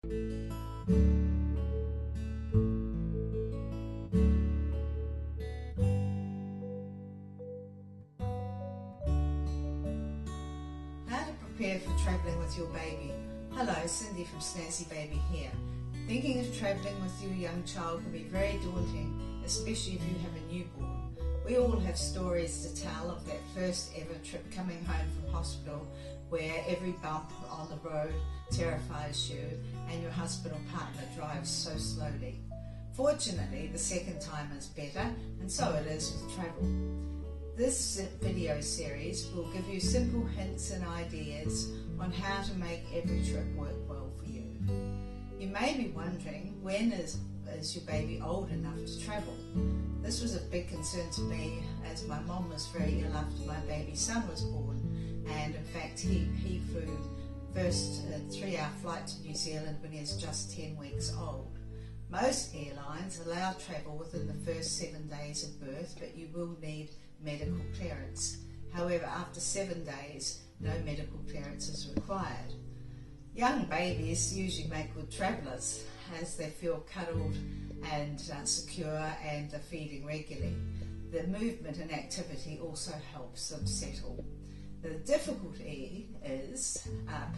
How to prepare for travelling with your baby. Hello, Cindy from Snazzy Baby here. Thinking of travelling with your young child can be very daunting, especially if you have a newborn. We all have stories to tell of that first ever trip coming home from hospital where every bump on the road terrifies you and your husband or partner drives so slowly. Fortunately, the second time is better, and so it is with travel. This video series will give you simple hints and ideas on how to make every trip work well for you. You may be wondering, when is your baby old enough to travel? This was a big concern to me, as my mom was very ill after my baby son was born, and in fact he flew first a 3-hour flight to New Zealand when he was just 10 weeks old. Most airlines allow travel within the first 7 days of birth, but you will need medical clearance. However, after 7 days, no medical clearance is required. Young babies usually make good travellers as they feel cuddled and secure and are feeding regularly. The movement and activity also helps them settle. The difficulty is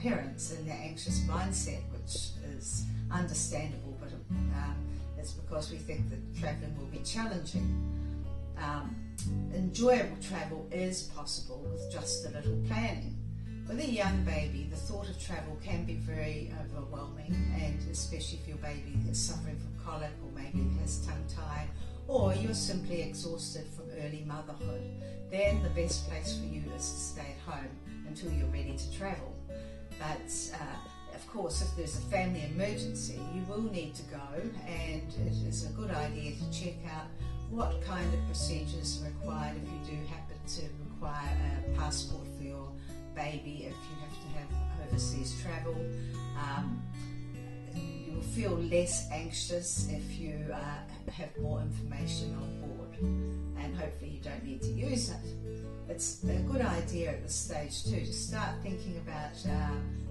parents and their anxious mindset, which is understandable, but it's because we think that travelling will be challenging. Enjoyable travel is possible with just a little planning. With a young baby, the thought of travel can be very overwhelming, and especially if your baby is suffering from colic, or maybe has tongue-tie, or you're simply exhausted from early motherhood, then the best place for you is to stay at home until you're ready to travel. But of course, if there's a family emergency, you will need to go, and it is a good idea to check out what kind of procedures are required if you do happen to require a passport for your baby, if you have to have overseas travel. You will feel less anxious if you have more information on board, and hopefully you don't need to use it. It's a good idea at this stage too to start thinking about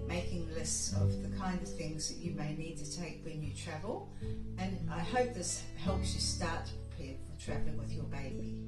making lists of the kind of things that you may need to take when you travel, and I hope this helps you start to prepare for travelling with your baby.